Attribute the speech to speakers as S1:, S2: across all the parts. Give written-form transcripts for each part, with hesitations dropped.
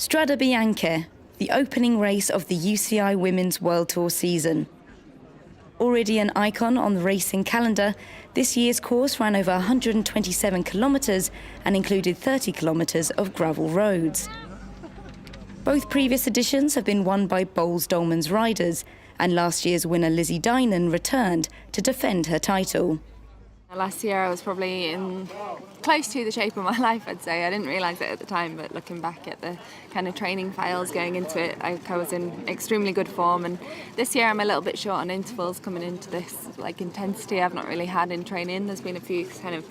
S1: Strade Bianche, the opening race of the UCI Women's World Tour season. Already an icon on the racing calendar, this year's course ran over 127 kilometres and included 30 kilometres of gravel roads. Both previous editions have been won by Boels-Dolman's riders, and last year's winner Lizzie Deignan returned to defend her title.
S2: Last year I was probably close to the shape of my life, I'd say. I didn't realise it at the time, but looking back at the kind of training files going into it, I was in extremely good form. And this year I'm a little bit short on intervals coming into this intensity I've not really had in training. There's been a few kind of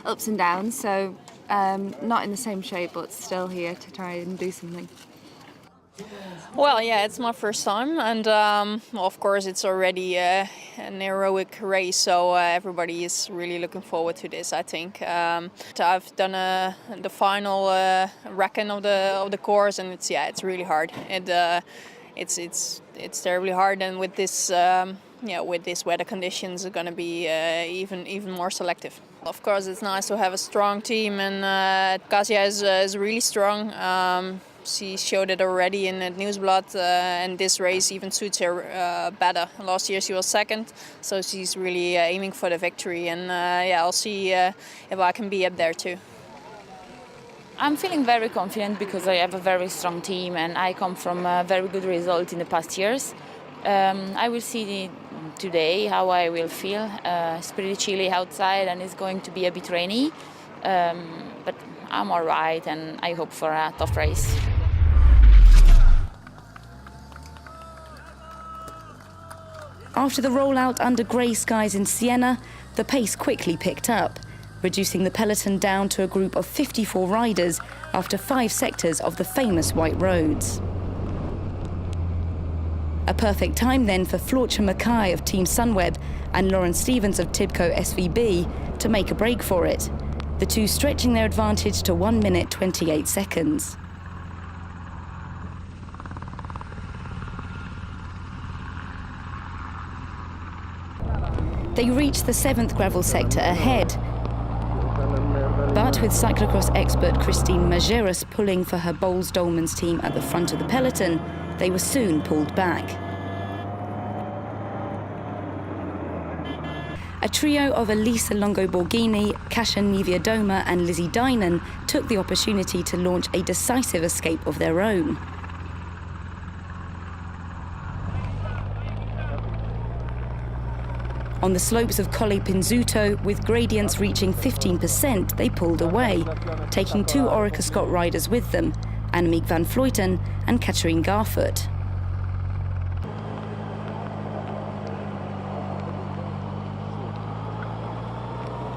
S2: ups and downs, so not in the same shape, but still here to try and do something.
S3: Well, yeah, it's my first time, and of course it's already an heroic race, so everybody is really looking forward to this, I think. I've done the final reckon of the course, and it's really hard. It's terribly hard, and with this with this weather conditions, it's going to be even more selective. Of course, it's nice to have a strong team, and Kasia is really strong. She showed it already in the Nieuwsblad, and this race even suits her better. Last year she was second, so she's really aiming for the victory, and I'll see if I can be up there too.
S4: I'm feeling very confident because I have a very strong team and I come from a very good result in the past years. I will see today how I will feel. It's pretty chilly outside and it's going to be a bit rainy, but I'm all right and I hope for a tough race.
S1: After the rollout under grey skies in Siena, the pace quickly picked up, reducing the peloton down to a group of 54 riders after 5 sectors of the famous white roads. A perfect time then for Floortje Mackay of Team Sunweb and Lauren Stevens of Tibco SVB to make a break for it, the two stretching their advantage to 1 minute 28 seconds. They reached the 7th gravel sector ahead, but with cyclocross expert Christine Majerus pulling for her Boels-Dolman's team at the front of the peloton, they were soon pulled back. A trio of Elisa Longo-Borghini, Kasia Niewiadoma and Lizzie Deignan took the opportunity to launch a decisive escape of their own. On the slopes of Colle Pinzuto, with gradients reaching 15%, they pulled away, taking 2 Orica Scott riders with them, Annemiek van Vleuten and Katrien Garfoot.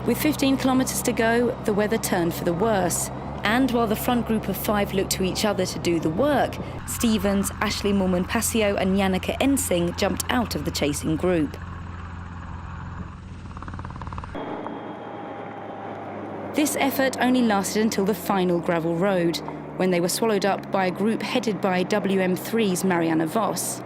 S1: With 15 kilometres to go, the weather turned for the worse. And while the front group of 5 looked to each other to do the work, Stevens, Ashley Moolman-Passio and Janneke Ensing jumped out of the chasing group. This effort only lasted until the final gravel road, when they were swallowed up by a group headed by WM3's Marianne Vos.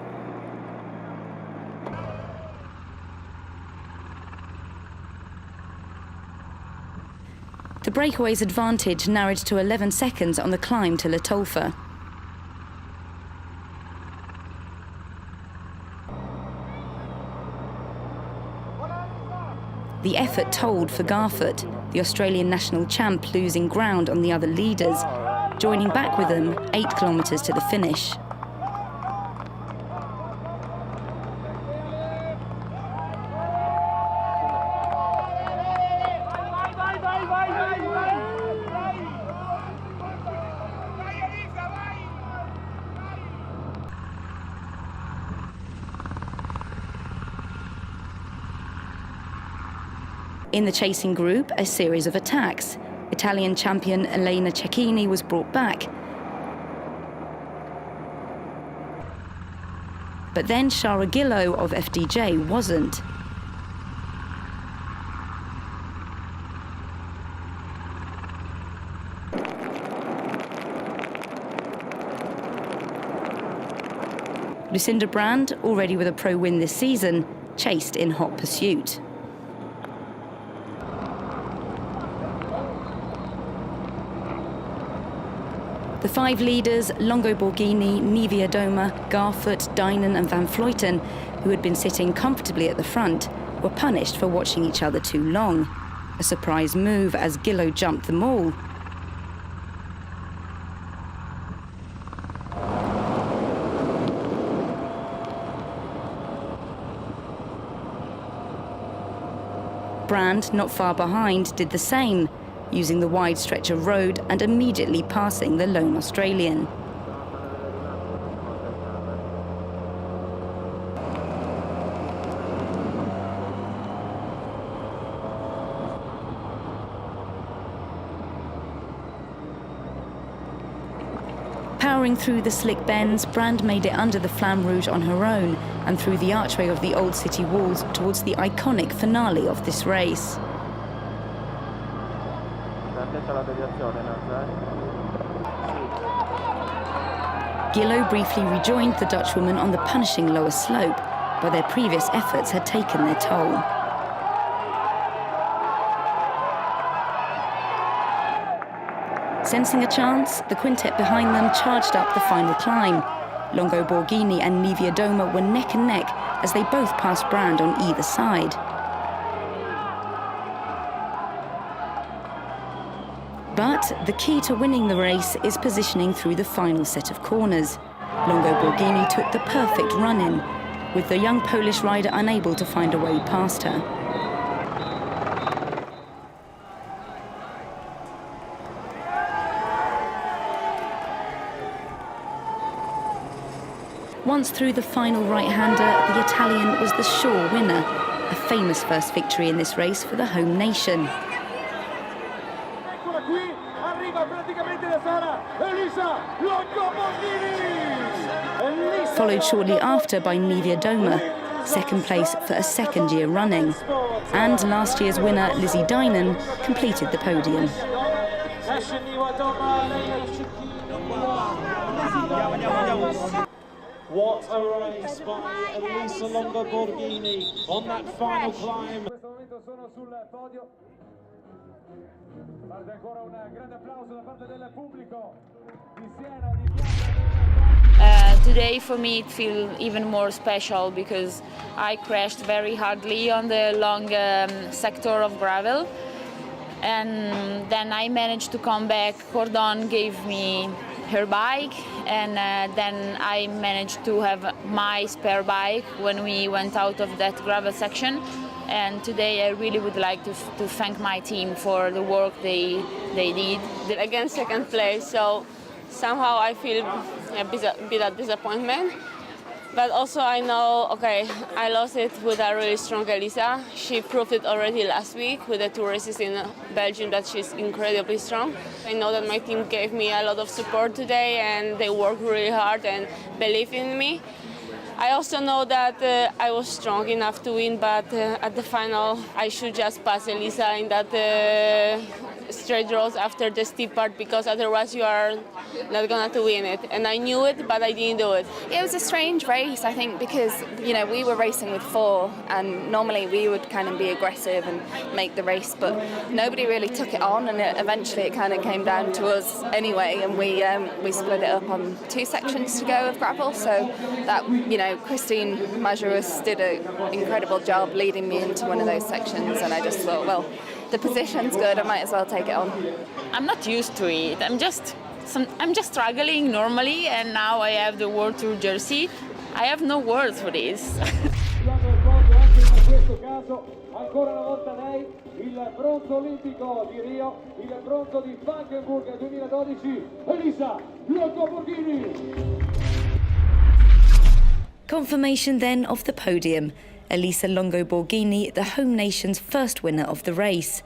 S1: The breakaway's advantage narrowed to 11 seconds on the climb to La Tolfa. The effort told for Garfoot, the Australian national champ losing ground on the other leaders, joining back with them 8 kilometres to the finish. In the chasing group, a series of attacks. Italian champion Elena Cecchini was brought back. But then Shara Gillow of FDJ wasn't. Lucinda Brand, already with a pro win this season, chased in hot pursuit. The five leaders, Longo Borghini, Niewiadoma, Garfoot, Dynan and Van Vleuten, who had been sitting comfortably at the front, were punished for watching each other too long. A surprise move as Gillo jumped them all. Brand, not far behind, did the same, using the wide stretch of road and immediately passing the lone Australian. Powering through the slick bends, Brand made it under the Flamme Rouge on her own and through the archway of the old city walls towards the iconic finale of this race. Gillo briefly rejoined the Dutchwoman on the punishing lower slope, but their previous efforts had taken their toll. Sensing a chance, the quintet behind them charged up the final climb. Longo Borghini and Niewiadoma were neck and neck as they both passed Brand on either side. But the key to winning the race is positioning through the final set of corners. Longo Borghini took the perfect run-in, with the young Polish rider unable to find a way past her. Once through the final right-hander, the Italian was the sure winner, a famous first victory in this race for the home nation. Followed shortly after by Niewiadoma, second place for a second year running. And last year's winner, Lizzie Dynan, completed the podium.
S5: What a race by Elisa Longo Borghini on that final climb.
S4: Today for me it feels even more special because I crashed very hardly on the long sector of gravel, and then I managed to come back. Cordon gave me her bike, and then I managed to have my spare bike when we went out of that gravel section. And today I really would like to thank my team for the work they did.
S6: Against second place, so somehow I feel a bit of disappointment. But also I know, okay, I lost it with a really strong Elisa. She proved it already last week with the two races in Belgium that she's incredibly strong. I know that my team gave me a lot of support today and they worked really hard and believe in me. I also know that I was strong enough to win, but at the final I should just pass Elisa in that straight roads after the steep part, because otherwise you are not going to win it. And I knew it, but I didn't do it.
S2: It was a strange race, I think, because, you know, we were racing with four and normally we would kind of be aggressive and make the race, but nobody really took it on, and eventually it kind of came down to us anyway, and we split it up on two sections to go of gravel, so that, you know, Christine Majerus did an incredible job leading me into one of those sections, and I just thought, well, the position's good, I might as well take it on.
S4: I'm not used to it. I'm just struggling normally, and now I have the World Tour jersey. I have no words for this.
S5: Ancora una volta lei, il bronzo olimpico di Rio, il bronzo di Vandenburg 2012, Elisa Longo Borghini.
S1: Confirmation then of the podium. Elisa Longo Borghini, the home nation's first winner of the race.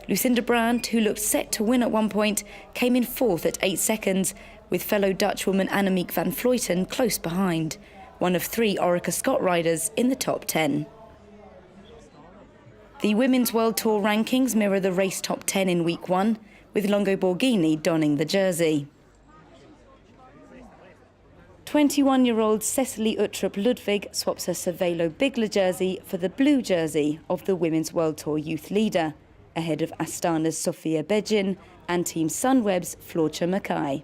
S1: Lucinda Brand, who looked set to win at one point, came in fourth at 8 seconds, with fellow Dutchwoman Annemiek van Vleuten close behind, one of 3 Orica Scott riders in the top 10. The Women's World Tour rankings mirror the race top 10 in week 1, with Longo Borghini donning the jersey. 21-year-old Cecily Uttrup Ludwig swaps her Cervelo Bigler jersey for the blue jersey of the Women's World Tour youth leader, ahead of Astana's Sofia Begin and Team Sunweb's Floortje Mackay.